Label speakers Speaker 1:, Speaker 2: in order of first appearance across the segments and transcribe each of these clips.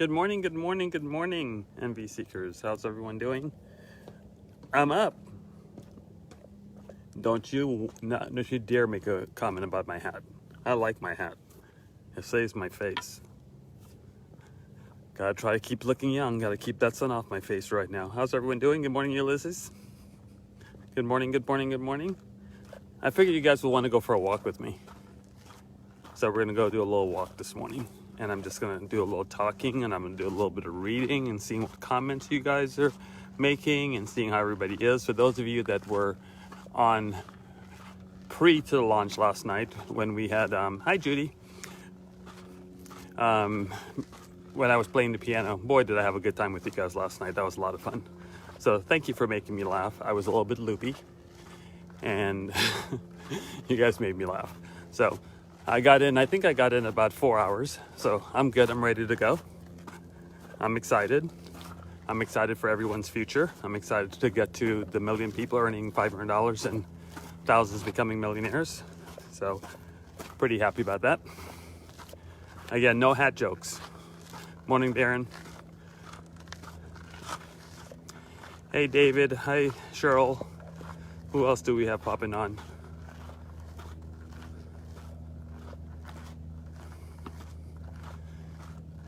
Speaker 1: Good morning, good morning, good morning, MV Seekers. How's everyone doing? I'm up. Don't you dare make a comment about my hat. I like my hat. It saves my face. Gotta try to keep looking young. Gotta keep that sun off my face right now. How's everyone doing? Good morning, Ulysses. Good morning, good morning, good morning. I figured you guys will want to go for a walk with me. So we're gonna go do a little walk this morning. And I'm just gonna do a little talking, and I'm gonna do a little bit of reading and seeing what comments you guys are making and seeing how everybody is. For those of you that were on pre to the launch last night when we had, hi Judy, when I was playing the piano, boy did I have a good time with you guys last night. That was a lot of fun. So thank you for making me laugh. I was a little bit loopy and you guys made me laugh. So I think I got in about 4 hours. So I'm good, I'm ready to go. I'm excited. I'm excited for everyone's future. I'm excited to get to the million people earning $500 and thousands becoming millionaires. So pretty happy about that. Again, no hat jokes. Morning, Darren. Hey, David. Hi, Cheryl. Who else do we have popping on?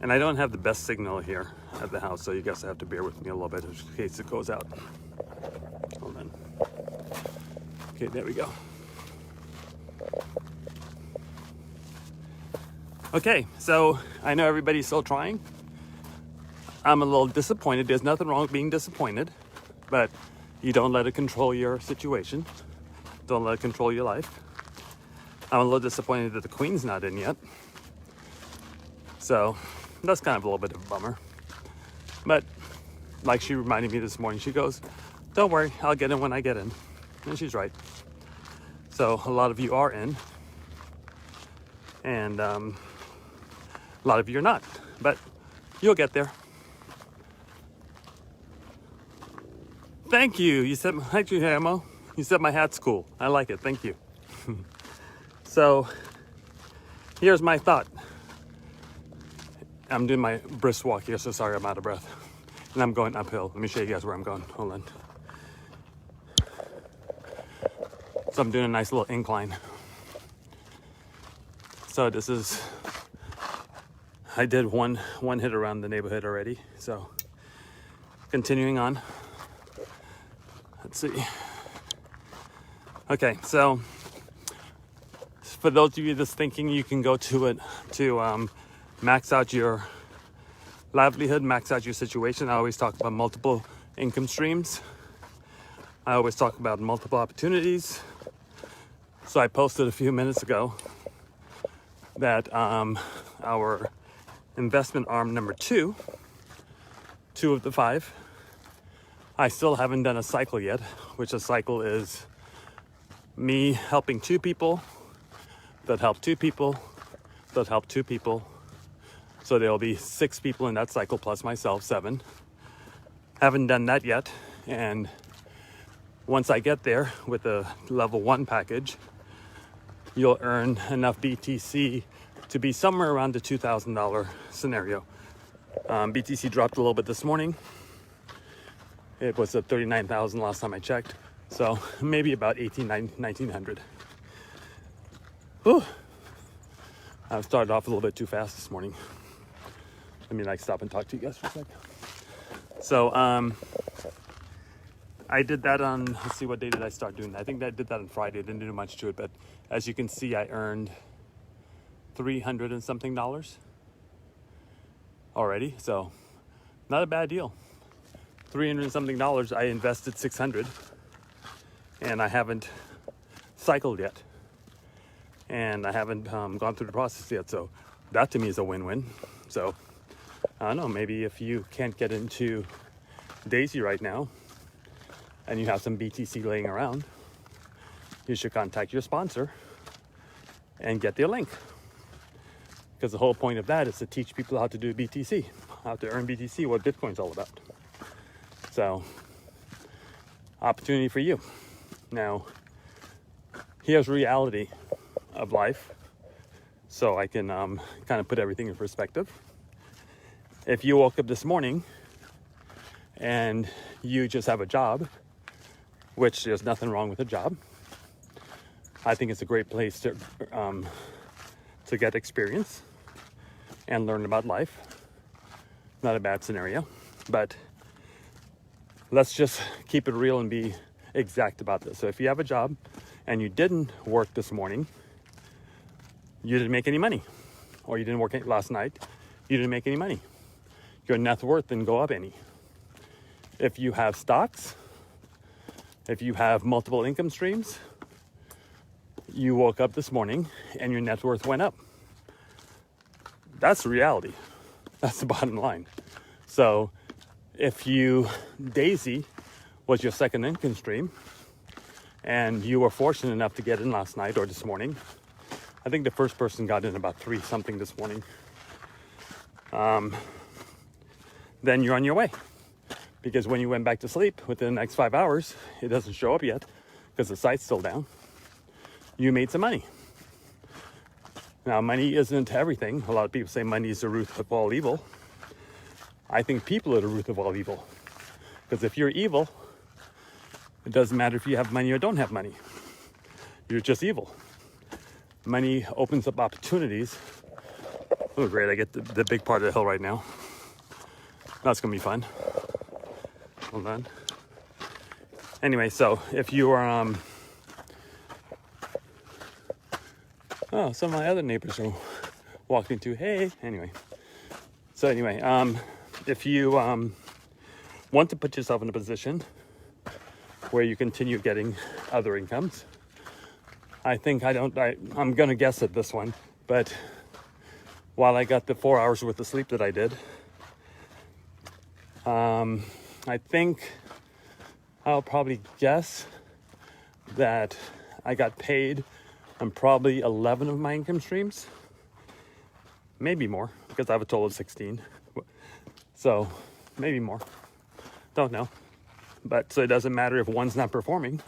Speaker 1: And I don't have the best signal here at the house, so you guys have to bear with me a little bit in case it goes out. Hold on. Okay, there we go. Okay, so I know everybody's still trying. I'm a little disappointed. There's nothing wrong with being disappointed, but you don't let it control your situation. Don't let it control your life. I'm a little disappointed that the Queen's not in yet. So that's kind of a little bit of a bummer. But like she reminded me this morning, she goes, don't worry, I'll get in when I get in. And she's right. So a lot of you are in. And a lot of you are not. But you'll get there. Thank you. You said, thank you, Hamo. You said my hat's cool. I like it. Thank you. So here's my thought. I'm doing my brisk walk here, so sorry I'm out of breath. And I'm going uphill. Let me show you guys where I'm going. Hold on. So I'm doing a nice little incline. So this is, I did one hit around the neighborhood already. So continuing on. Let's see. Okay, so for those of you that's thinking you can go to it to max out your livelihood, max out your situation. I always talk about multiple income streams. I always talk about multiple opportunities. So I posted a few minutes ago that our investment arm number two of the 5, I still haven't done a cycle yet, which a cycle is me helping 2 people that help 2 people that help 2 people. So there'll be 6 people in that cycle plus myself, 7. Haven't done that yet. And once I get there with the level 1 package, you'll earn enough BTC to be somewhere around the $2,000 scenario. BTC dropped a little bit this morning. It was at 39,000 last time I checked. So maybe about 1,900. Whew. I've started off a little bit too fast this morning. Let me stop and talk to you guys for a sec. So I did that on, let's see, what day did I start doing that? I think I did that on Friday. I didn't do much to it, but as you can see, I earned $300 and something already. So not a bad deal. $300 and something. I invested $600 and I haven't cycled yet. And I haven't gone through the process yet. So that to me is a win-win. So I don't know, maybe if you can't get into Daisy right now and you have some BTC laying around, you should contact your sponsor and get their link. Because the whole point of that is to teach people how to do BTC, how to earn BTC, what Bitcoin's all about. So, opportunity for you. Now, here's reality of life, so I can kind of put everything in perspective. If you woke up this morning and you just have a job, which there's nothing wrong with a job, I think it's a great place to get experience and learn about life. Not a bad scenario, but let's just keep it real and be exact about this. So if you have a job and you didn't work this morning, you didn't make any money, or you didn't work last night, you didn't make any money. Your net worth didn't go up any. If you have stocks, if you have multiple income streams, you woke up this morning and your net worth went up. That's the reality. That's the bottom line. So if Daisy was your second income stream and you were fortunate enough to get in last night or this morning, I think the first person got in about 3 something this morning, then you're on your way. Because when you went back to sleep within the next 5 hours, it doesn't show up yet because the site's still down. You made some money. Now, money isn't everything. A lot of people say money is the root of all evil. I think people are the root of all evil. Because if you're evil, it doesn't matter if you have money or don't have money. You're just evil. Money opens up opportunities. Oh, great, I get the big part of the hill right now. That's going to be fun. Hold on. Anyway, so if you are... some of my other neighbors are walking too. Hey, anyway. So anyway, if you want to put yourself in a position where you continue getting other incomes, I'm going to guess at this one, but while I got the 4 hours worth of sleep that I did, I think I'll probably guess that I got paid on probably 11 of my income streams, maybe more, because I have a total of 16. So maybe more, don't know. But so it doesn't matter if one's not performing.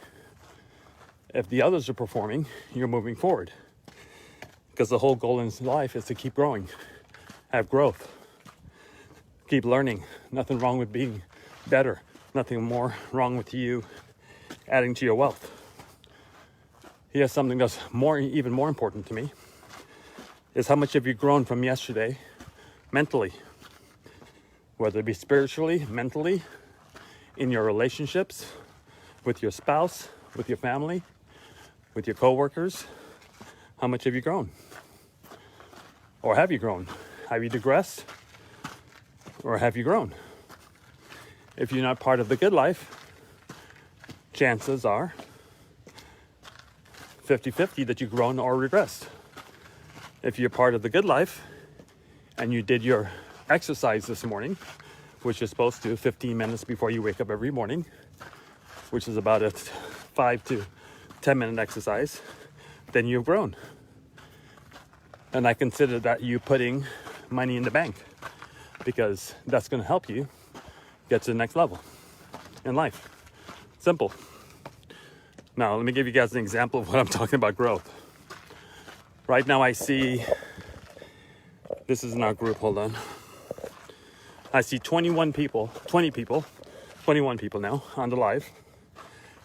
Speaker 1: If the others are performing, you're moving forward. Because the whole goal in life is to keep growing, have growth, keep learning. Nothing wrong with being better. Nothing more wrong with you adding to your wealth. Here's something that's even more important to me, is how much have you grown from yesterday mentally, whether it be spiritually, mentally, in your relationships, with your spouse, with your family, with your coworkers. How much have you grown? Or have you grown? Have you digressed? Or have you grown? If you're not part of the good life, chances are 50-50 that you've grown or regressed. If you're part of the good life and you did your exercise this morning, which you're supposed to 15 minutes before you wake up every morning, which is about a 5 to 10 minute exercise, then you've grown. And I consider that you putting money in the bank, because that's going to help you get to the next level in life. Simple. Now, let me give you guys an example of what I'm talking about growth. Right now I see, this is in our group, hold on. I see 21 people now on the live.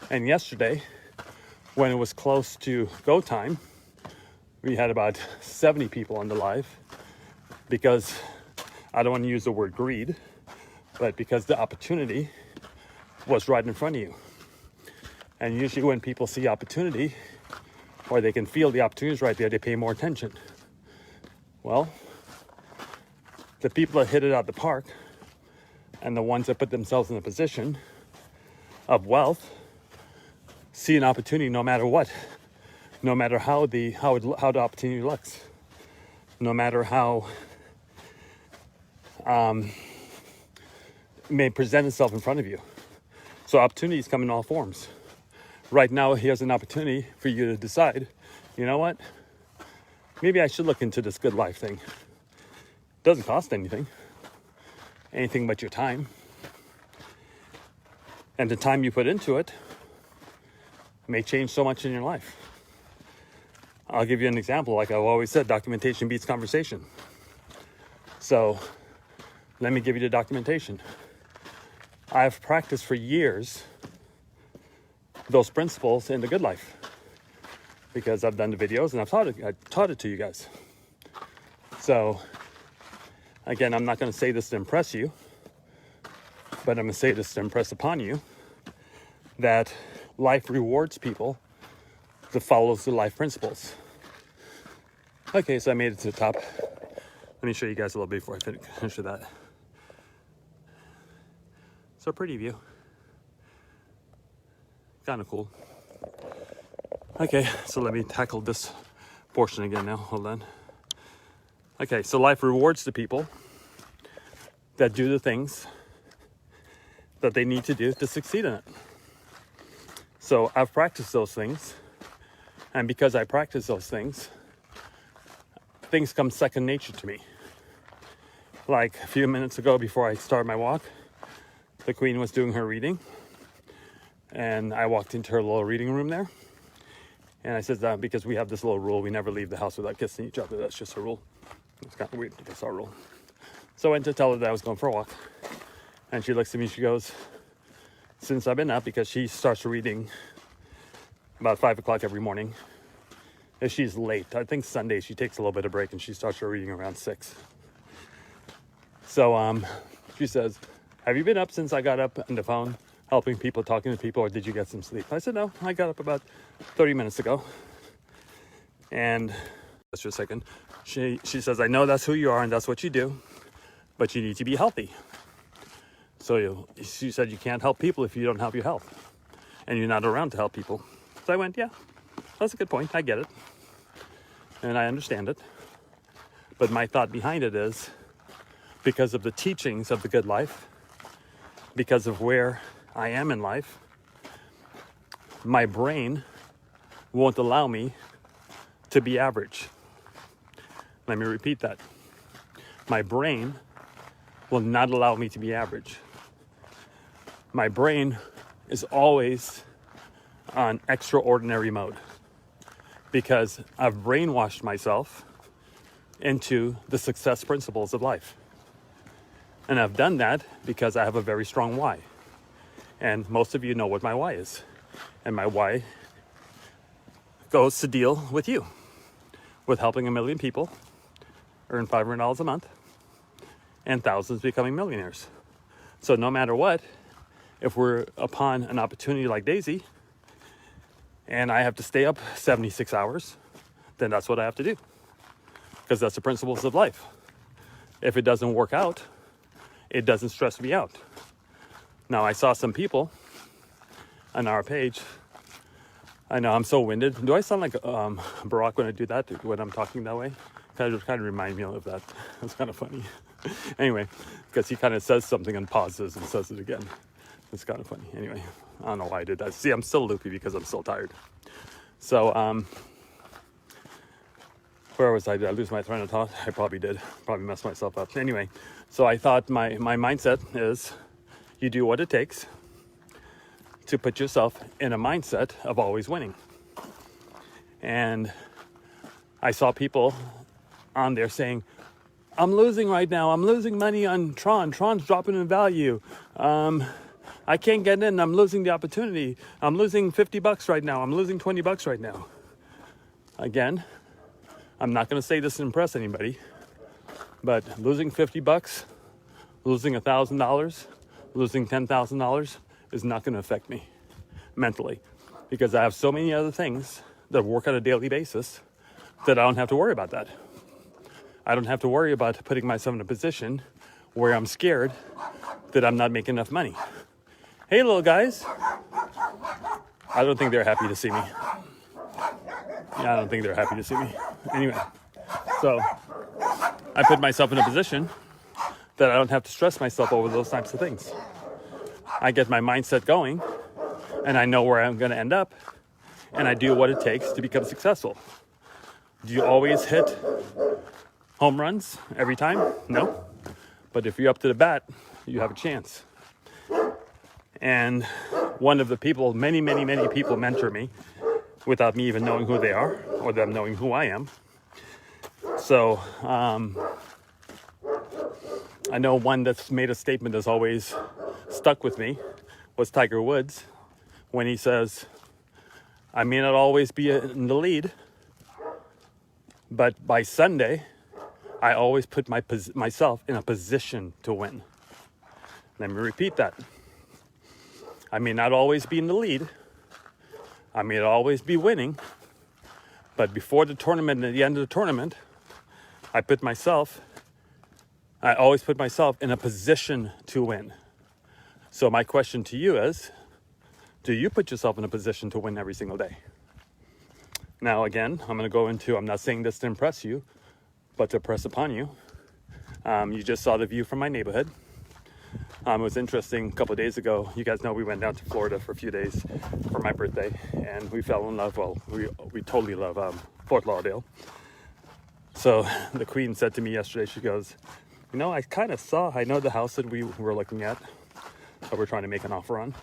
Speaker 1: And yesterday, when it was close to go time, we had about 70 people on the live, because I don't want to use the word greed, but because the opportunity was right in front of you. And usually when people see opportunity, or they can feel the opportunities right there, they pay more attention. Well, the people that hit it out the park, and the ones that put themselves in a position of wealth, see an opportunity no matter what, no matter how the opportunity looks, no matter how it may present itself in front of you. So opportunities come in all forms. Right now, here's an opportunity for you to decide, you know what? Maybe I should look into this good life thing. It doesn't cost anything but your time. And the time you put into it may change so much in your life. I'll give you an example. Like I've always said, documentation beats conversation. So Let me give you the documentation. I've practiced for years those principles in the good life because I've done the videos and I taught it to you guys. So again, I'm not going to say this to impress you, but I'm going to say this to impress upon you that life rewards people that follows the life principles. Okay, so I made it to the top. Let me show you guys a little bit before I finish with that. So pretty view. Kind of cool. Okay, so let me tackle this portion again now. Hold on. Okay, so life rewards the people that do the things that they need to do to succeed in it. So I've practiced those things, and because I practice those things come second nature to me. Like a few minutes ago before I started my walk, the Queen was doing her reading, and I walked into her little reading room there, and I said that because we have this little rule, we never leave the house without kissing each other. That's just a rule. It's kind of weird, but that's our rule. So I went to tell her that I was going for a walk, and she looks at me, she goes, since I've been up, because she starts reading about 5 o'clock every morning. If she's late, I think Sunday she takes a little bit of break and she starts her reading around 6. So she says, have you been up since I got up on the phone, helping people, talking to people, or did you get some sleep? I said, no, I got up about 30 minutes ago. And just a second. She says, I know that's who you are and that's what you do, but you need to be healthy. So she said, you can't help people if you don't help your health, and you're not around to help people. So I went, yeah, that's a good point. I get it. And I understand it. But my thought behind it is, because of the teachings of the good life, because of where I am in life, my brain won't allow me to be average. Let me repeat that. My brain will not allow me to be average. My brain is always on extraordinary mode because I've brainwashed myself into the success principles of life. And I've done that because I have a very strong why. And most of you know what my why is. And my why goes to deal with you, with helping 1 million people earn $500 a month and thousands becoming millionaires. So no matter what, if we're upon an opportunity like Daisy and I have to stay up 76 hours, then that's what I have to do, because that's the principles of life. If it doesn't work out, it doesn't stress me out. Now, I saw some people on our page. I know I'm so winded. Do I sound like Barack when I do that, when I'm talking that way? Kind of remind me of that. It's kind of funny. Anyway, because he kind of says something and pauses and says it again. It's kind of funny. Anyway, I don't know why I did that. See, I'm still loopy because I'm still tired. So, where was I? Did I lose my train of thought? I probably did. Probably messed myself up. Anyway, so I thought my mindset is you do what it takes to put yourself in a mindset of always winning. And I saw people on there saying, I'm losing right now. I'm losing money on Tron. Tron's dropping in value. I can't get in. I'm losing the opportunity. I'm losing $50 right now. I'm losing $20 right now. Again, I'm not going to say this to impress anybody, but losing $50, losing $1,000, losing $10,000 is not going to affect me mentally, because I have so many other things that work on a daily basis that I don't have to worry about that. I don't have to worry about putting myself in a position where I'm scared that I'm not making enough money. Hey, little guys. I don't think they're happy to see me. Yeah, I don't think they're happy to see me. Anyway, so I put myself in a position that I don't have to stress myself over those types of things. I get my mindset going, and I know where I'm going to end up, and I do what it takes to become successful. Do you always hit home runs every time? No. But if you're up to the bat, you have a chance. And one of the people, many people mentor me without me even knowing who they are or them knowing who I am. So I know one that's made a statement that's always stuck with me was Tiger Woods, when he says, I may not always be in the lead, but by Sunday, I always put myself in a position to win. Let me repeat that. I may not always be in the lead. I may not always be winning. But before the tournament, at the end of the tournament, I always put myself in a position to win. So my question to you is, do you put yourself in a position to win every single day? Now, again, I'm not saying this to impress you, but to press upon you. You just saw the view from my neighborhood. It was interesting, a couple of days ago, you guys know we went down to Florida for a few days for my birthday, and we fell in love. Well, we totally love Fort Lauderdale. So the Queen said to me yesterday, she goes, I know the house that we were looking at, that we're trying to make an offer on.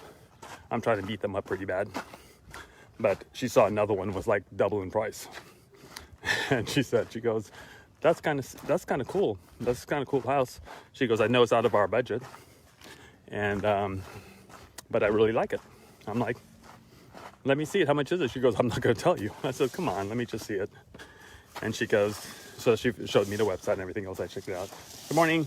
Speaker 1: I'm trying to beat them up pretty bad. But she saw another one was like double in price. And she goes, that's kind of cool. That's kind of cool house. She goes, I know it's out of our budget. And, but I really like it. I'm like, let me see it. How much is it? She goes, I'm not going to tell you. I said, come on, let me just see it. And she goes, so she showed me the website and everything else. I checked it out. Good morning.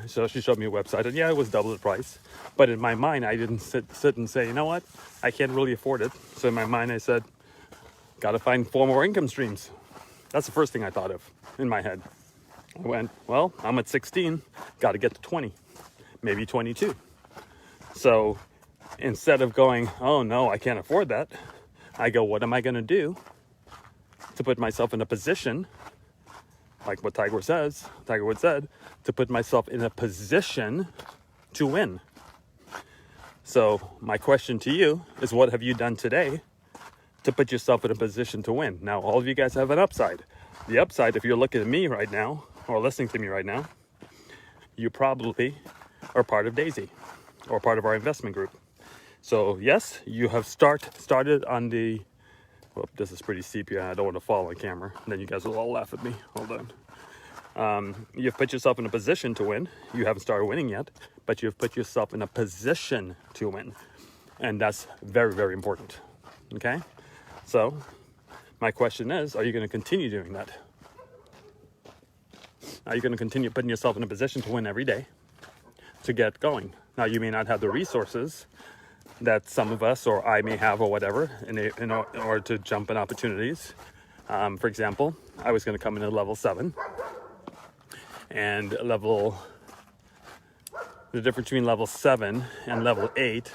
Speaker 1: So she showed me a website, and yeah, it was double the price. But in my mind, I didn't sit and say, you know what? I can't really afford it. So in my mind, I said, got to find 4 more income streams. That's the first thing I thought of in my head. I went, well, I'm at 16, got to get to 20, maybe 22. So instead of going, oh no, I can't afford that, I go, what am I going to do to put myself in a position, like what Tiger Woods said, to put myself in a position to win? So my question to you is, what have you done today to put yourself in a position to win? Now, all of you guys have an upside. The upside, if you're looking at me right now or listening to me right now, you probably are part of Daisy or part of our investment group. So yes, you have started on the, well, this is pretty steep here. I don't want to fall on camera. Then you guys will all laugh at me. Hold on. You've put yourself in a position to win. You haven't started winning yet, but you've put yourself in a position to win. And that's very, very important. Okay? So my question is, are you going to continue doing that? Are you going to continue putting yourself in a position to win every day to get going? Now, you may not have the resources that some of us or I may have or whatever in order to jump in opportunities. For example, I was going to come in at level 7. And the difference between level 7 and level 8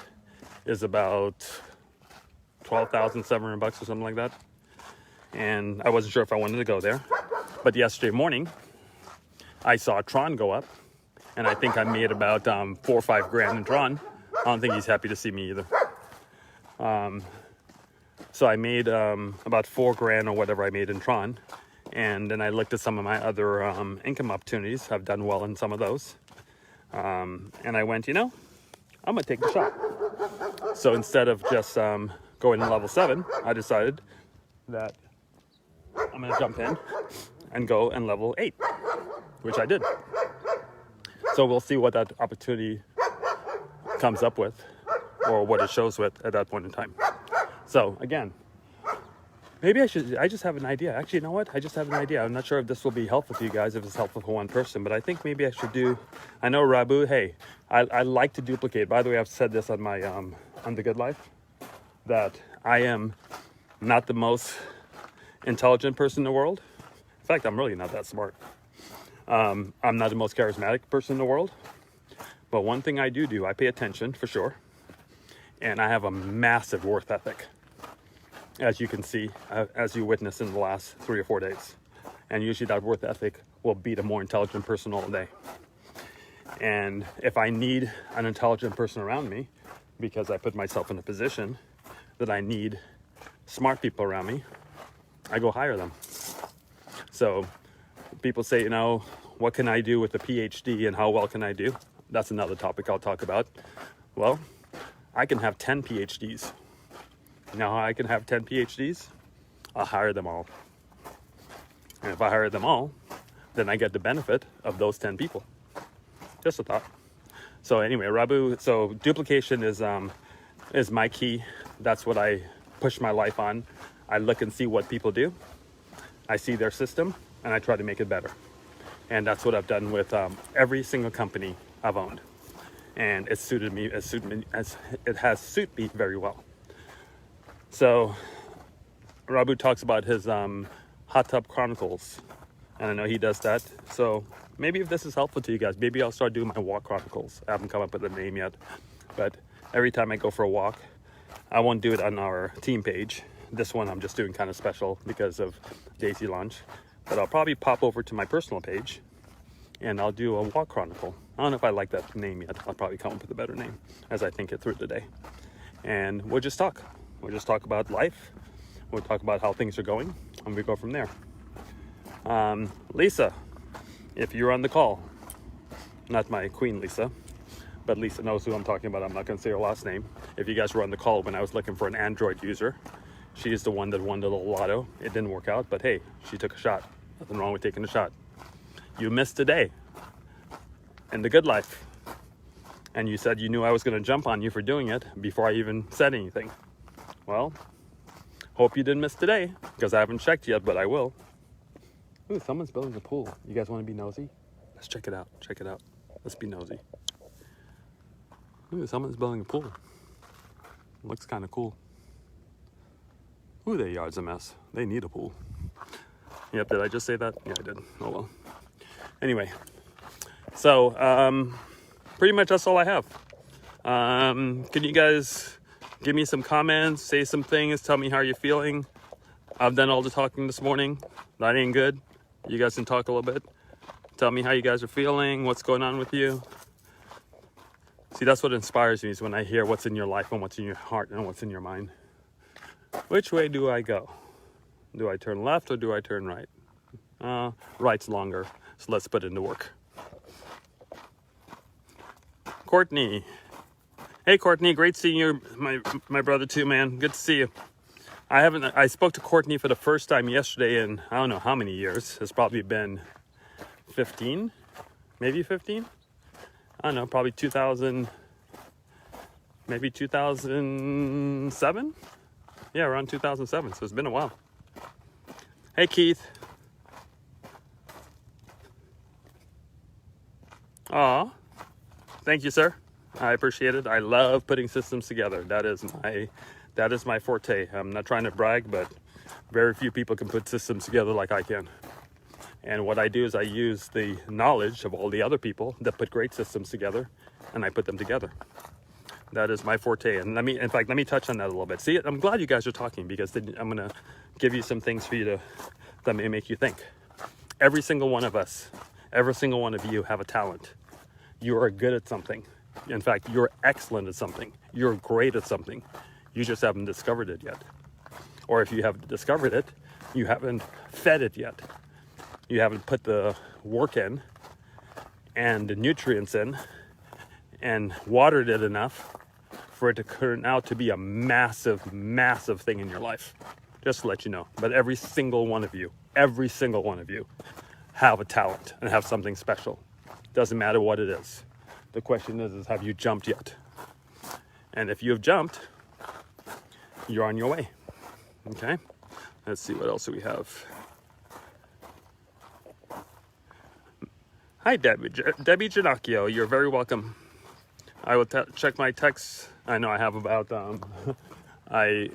Speaker 1: is about $12,700 or something like that. And I wasn't sure if I wanted to go there. But yesterday morning, I saw Tron go up. And I think I made about 4 or 5 grand in Tron. I don't think he's happy to see me either. So I made about 4 grand or whatever I made in Tron. And then I looked at some of my other income opportunities. I've done well in some of those. And I went, I'm going to take the shot. So instead of just going to level 7, I decided that I'm going to jump in and go and level 8, which I did. So we'll see what that opportunity comes up with or what it shows with at that point in time. So again, maybe I just have an idea. Actually, you know what? I just have an idea. I'm not sure if this will be helpful to you guys, if it's helpful for one person, but I think maybe I should I know Rabu, hey, I like to duplicate. By the way, I've said this on my, on The Good Life, that I am not the most intelligent person in the world. In fact, I'm really not that smart. I'm not the most charismatic person in the world. But one thing I do, I pay attention for sure. And I have a massive work ethic, as you can see, as you witnessed in the last 3 or 4 days. And usually that work ethic will beat a more intelligent person all day. And if I need an intelligent person around me, because I put myself in a position that I need smart people around me, I go hire them. So people say, what can I do with a PhD and how well can I do? That's another topic I'll talk about. Well, I can have 10 PhDs. You know how I can have 10 PhDs? I'll hire them all. And if I hire them all, then I get the benefit of those 10 people. Just a thought. So anyway, Rabu, so duplication is my key. That's what I push my life on. I look and see what people do. I see their system and I try to make it better. And that's what I've done with every single company I've owned. And it suited me as it has suited me very well. So Rabu talks about his hot tub chronicles, and I know he does that. So maybe if this is helpful to you guys, maybe I'll start doing my walk chronicles. I haven't come up with a name yet, but every time I go for a walk, I won't do it on our team page. This one I'm just doing kind of special because of Daisy launch, but I'll probably pop over to my personal page and I'll do a walk chronicle. I don't know if I like that name yet. I'll probably come up with a better name as I think it through today. And we'll just talk. We'll just talk about life. We'll talk about how things are going, and we go from there. Lisa, if you're on the call, not my queen Lisa, but Lisa knows who I'm talking about. I'm not going to say her last name. If you guys were on the call when I was looking for an Android user, she's the one that won the little lotto. It didn't work out, but hey, she took a shot. Nothing wrong with taking a shot. You missed a day in the good life. And you said you knew I was going to jump on you for doing it before I even said anything. Well, hope you didn't miss today, because I haven't checked yet, but I will. Ooh, someone's building a pool. You guys want to be nosy? Let's check it out. Check it out. Let's be nosy. Ooh, someone's building a pool. Looks kind of cool. Ooh, their yard's a mess. They need a pool. Yep, did I just say that? Yeah, I did. Oh well. Anyway, so pretty much that's all I have. Can you guys give me some comments, say some things, tell me how you're feeling? I've done all the talking this morning. That ain't good. You guys can talk a little bit. Tell me how you guys are feeling, what's going on with you. See, that's what inspires me, is when I hear what's in your life and what's in your heart and what's in your mind. Which way do I go? Do I turn left or do I turn right? Right's longer, so let's put it into work. Courtney. Hey Courtney, great seeing you, my brother too, man. Good to see you. I spoke to Courtney for the first time yesterday in I don't know how many years. It's probably been 15, maybe 15. I don't know, probably 2000, maybe 2007. Yeah, around 2007. So it's been a while. Hey Keith. Aw, thank you, sir. I appreciate it. I love putting systems together. That is my forte. I'm not trying to brag, but very few people can put systems together like I can. And what I do is I use the knowledge of all the other people that put great systems together, and I put them together. That is my forte. And let me touch on that a little bit. See, I'm glad you guys are talking, because I'm going to give you some things for you that may make you think. Every single one of us, every single one of you have a talent. You are good at something. In fact, you're excellent at something. You're great at something. You just haven't discovered it yet. Or if you have discovered it, you haven't fed it yet. You haven't put the work in and the nutrients in and watered it enough for it to turn out to be a massive, massive thing in your life. Just to let you know. But every single one of you have a talent and have something special. Doesn't matter what it is. The question is have you jumped yet? And if you have jumped, you're on your way. Okay? Let's see, what else do we have? Hi, Debbie Giannacchio. You're very welcome. I will check my texts. I know I have about, I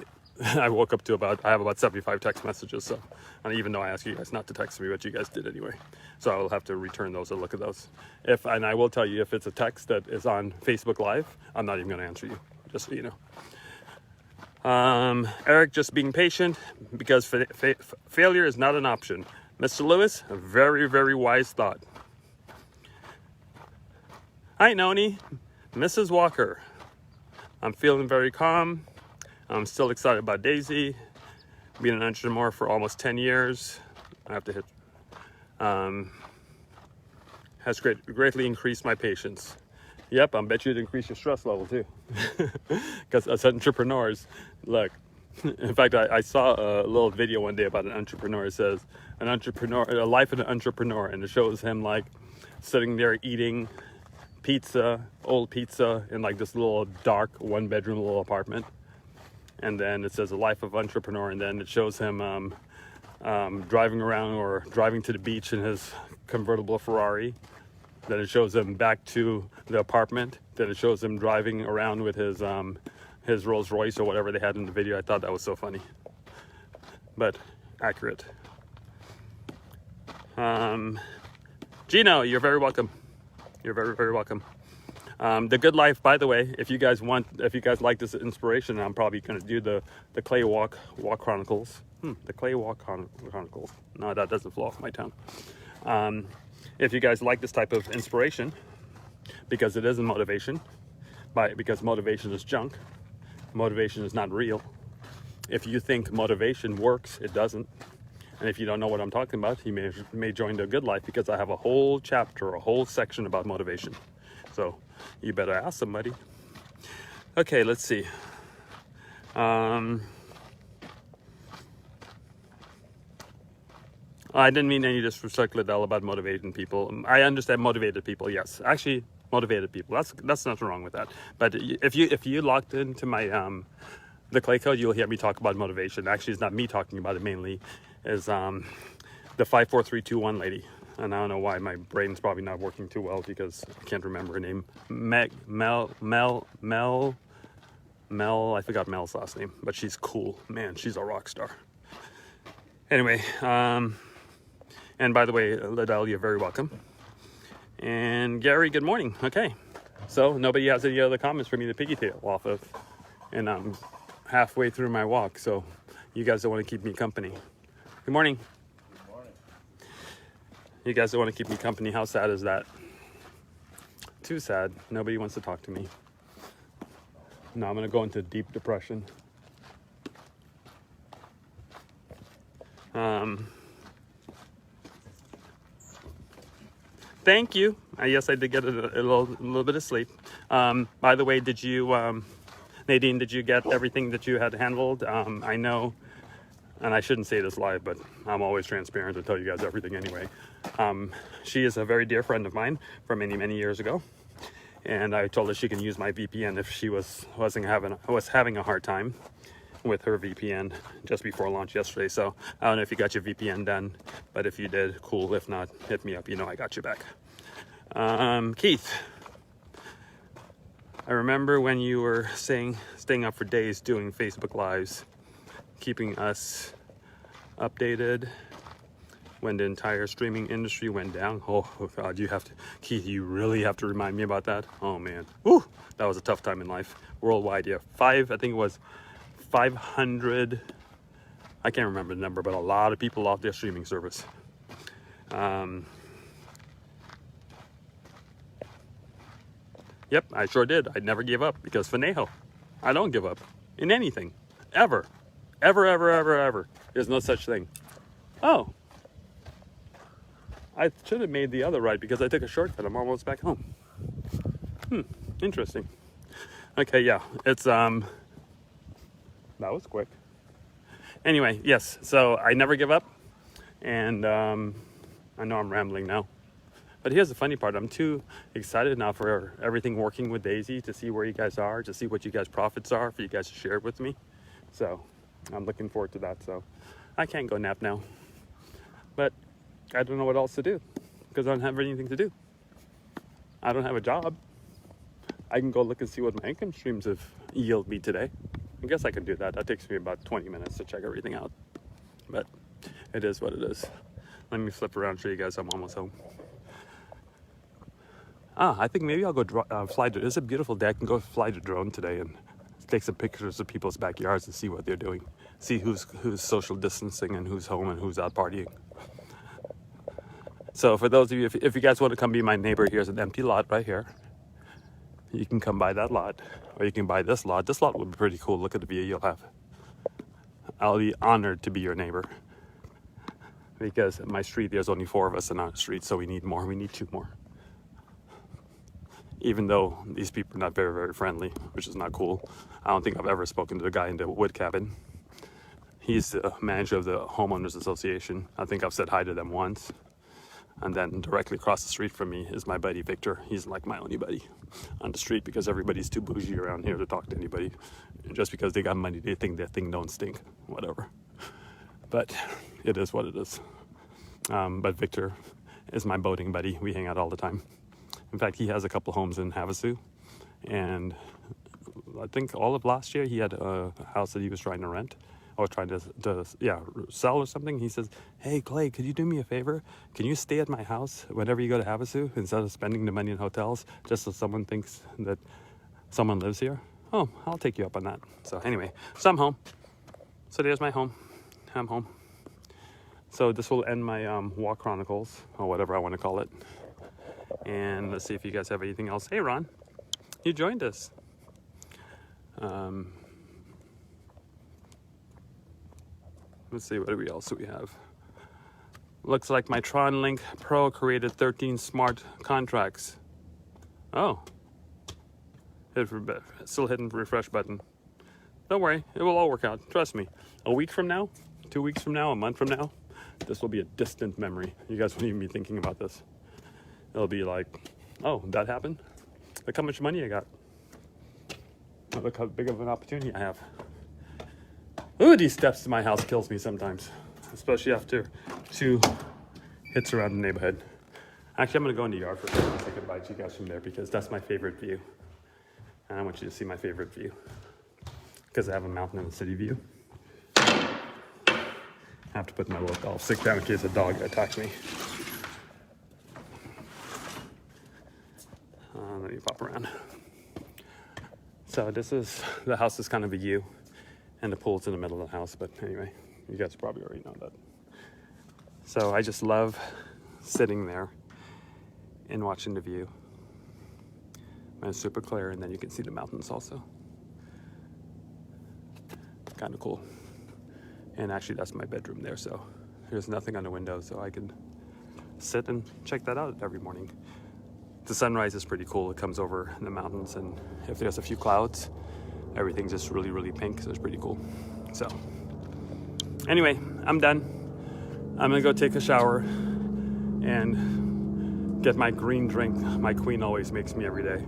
Speaker 1: woke up to I have about 75 text messages. So, and even though I asked you guys not to text me, but you guys did anyway. So I will have to return those or look at those. And I will tell you, if it's a text that is on Facebook Live, I'm not even going to answer you, just so you know. Eric, just being patient, because failure is not an option. Mr. Lewis, a very, very wise thought. Hi, Noni. Mrs. Walker. I'm feeling very calm. I'm still excited about Daisy. Being an entrepreneur for almost 10 years. I have to hit. Has greatly increased my patience. Yep, I bet you it increased your stress level too. Because as entrepreneurs, look, In fact, I saw a little video one day about an entrepreneur. It says a life of an entrepreneur, and it shows him like sitting there eating old pizza in like this little dark 1-bedroom little apartment. And then it says a life of entrepreneur, and then it shows him driving around or driving to the beach in his convertible Ferrari. Then it shows him back to the apartment. Then it shows him driving around with his Rolls Royce or whatever they had in the video. I thought that was so funny, but accurate. Gino, you're very welcome. You're very, very welcome. The Good Life, by the way, if you guys like this inspiration, I'm probably going to do the Clay Walk Chronicles. The Clay Walk Chronicles. No, that doesn't flow off my tongue. If you guys like this type of inspiration, because it isn't motivation, because motivation is junk, motivation is not real. If you think motivation works, it doesn't. And if you don't know what I'm talking about, you may join the Good Life, because I have a whole chapter, a whole section about motivation. So you better ask somebody. Okay, let's see. I didn't mean any disrespect, Liddell, about motivating people. I understand motivated people, yes. Actually, motivated people. That's nothing wrong with that. But if you locked into my the Clay Code, you'll hear me talk about motivation. Actually, it's not me talking about it mainly. Is the 54321 lady. And I don't know why my brain's probably not working too well, because I can't remember her name. Mel. I forgot Mel's last name, but she's cool. Man, she's a rock star. Anyway, and by the way, Liddell, you're very welcome. And Gary, good morning. Okay, so nobody has any other comments for me to piggytail off of, and I'm halfway through my walk, so you guys don't want to keep me company. Good morning.
Speaker 2: Good morning.
Speaker 1: You guys don't want to keep me company. How sad is that? Too sad. Nobody wants to talk to me. No, I'm going to go into deep depression. Thank you. Yes, I did get a little bit of sleep. By the way, did you, Nadine, did you get everything that you had handled? I know, and I shouldn't say this live, but I'm always transparent to tell you guys everything anyway. She is a very dear friend of mine from many, many years ago. And I told her she can use my VPN if she was having a hard time with her VPN just before launch yesterday. So I don't know if you got your VPN done, but if you did, cool. If not, hit me up. You know I got you back. Keith, I remember when you were staying up for days doing Facebook Lives, keeping us updated when the entire streaming industry went down. Oh God, Keith, you really have to remind me about that. Oh man, woo, that was a tough time in life. Worldwide, yeah, I think it was 500, I can't remember the number, but a lot of people lost their streaming service. Yep, I sure did. I never gave up, because Fanejo, I don't give up in anything, ever. There's no such thing. Oh, I should have made the other right, because I took a shortcut. I'm almost back home. Interesting. Okay, yeah, it's, that was quick. Anyway, yes, so I never give up, and I know I'm rambling now. But here's the funny part. I'm too excited now for everything working with Daisy, to see where you guys are, to see what you guys' profits are, for you guys to share it with me. So I'm looking forward to that. So I can't go nap now. But I don't know what else to do, because I don't have anything to do. I don't have a job. I can go look and see what my income streams have yielded me today. I guess I can do that. That takes me about 20 minutes to check everything out. But it is what it is. Let me flip around and show you guys I'm almost home. I think maybe I'll go fly. It's a beautiful day. I can go fly the drone today and take some pictures of people's backyards and see what they're doing. See who's social distancing and who's home and who's out partying. So for those of you, if you guys want to come be my neighbor, here's an empty lot right here. You can come buy that lot, or you can buy this lot. This lot would be pretty cool. Look at the view you'll have. I'll be honored to be your neighbor, because at my street, there's only 4 of us in our street, so we need more. We need 2 more. Even though these people are not very, very friendly, which is not cool. I don't think I've ever spoken to the guy in the wood cabin. He's the manager of the homeowners association. I think I've said hi to them once. And then directly across the street from me is my buddy Victor. He's like my only buddy on the street because everybody's too bougie around here to talk to anybody. Just because they got money, they think their thing don't stink. Whatever. But it is what it is. But Victor is my boating buddy. We hang out all the time. In fact, he has a couple homes in Havasu. And I think all of last year he had a house that he was trying to rent. Or trying to sell or something. He says, "Hey Clay, could you do me a favor? Can you stay at my house whenever you go to Havasu instead of spending the money in hotels just so someone thinks that someone lives here?" Oh, I'll take you up on that. So anyway, so I'm home. So there's my home. I'm home. So this will end my walk chronicles or whatever I want to call it. And let's see if you guys have anything else. Hey Ron, you joined us. Let's see, what else do we have? Looks like my TronLink Pro created 13 smart contracts. Oh. Still hitting the refresh button. Don't worry, it will all work out. Trust me. A week from now, 2 weeks from now, a month from now, this will be a distant memory. You guys won't even be thinking about this. It'll be like, oh, that happened? Look how much money I got. Look how big of an opportunity I have. Ooh, these steps to my house kills me sometimes, especially after 2 hits around the neighborhood. Actually, I'm going to go in the yard for a second so I can bite you guys from there because that's my favorite view. And I want you to see my favorite view because I have a mountain and a city view. I have to put my little golf stick down in case a dog attacks me. Let me pop around. So the house is kind of a U. And the pool's in the middle of the house, but anyway, you guys probably already know that. So I just love sitting there and watching the view. And it's super clear, and then you can see the mountains also. Kind of cool. And actually, that's my bedroom there, so there's nothing on the window, so I can sit and check that out every morning. The sunrise is pretty cool. It comes over the mountains, and if there's a few clouds, everything's just really, really pink, so it's pretty cool. So, anyway, I'm done. I'm gonna go take a shower and get my green drink my queen always makes me every day.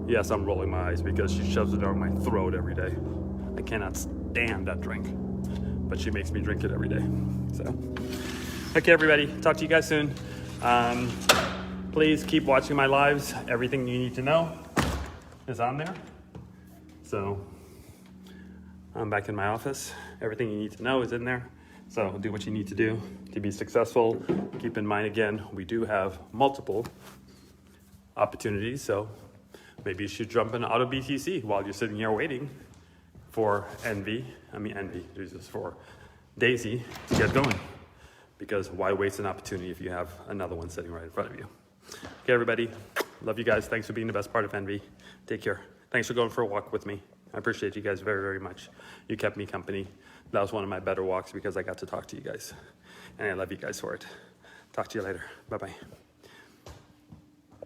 Speaker 1: Yes, I'm rolling my eyes because she shoves it down my throat every day. I cannot stand that drink, but she makes me drink it every day. So, okay, everybody, talk to you guys soon. Please keep watching my lives. Everything you need to know is on there. So I'm back in my office. Everything you need to know is in there. So do what you need to do to be successful. Keep in mind, again, we do have multiple opportunities. So maybe you should jump in auto BTC while you're sitting here waiting for for Daisy to get going. Because why waste an opportunity if you have another one sitting right in front of you? Okay, everybody. Love you guys. Thanks for being the best part of Envy. Take care. Thanks for going for a walk with me. I appreciate you guys very, very much. You kept me company. That was one of my better walks because I got to talk to you guys. And I love you guys for it. Talk to you later. Bye-bye.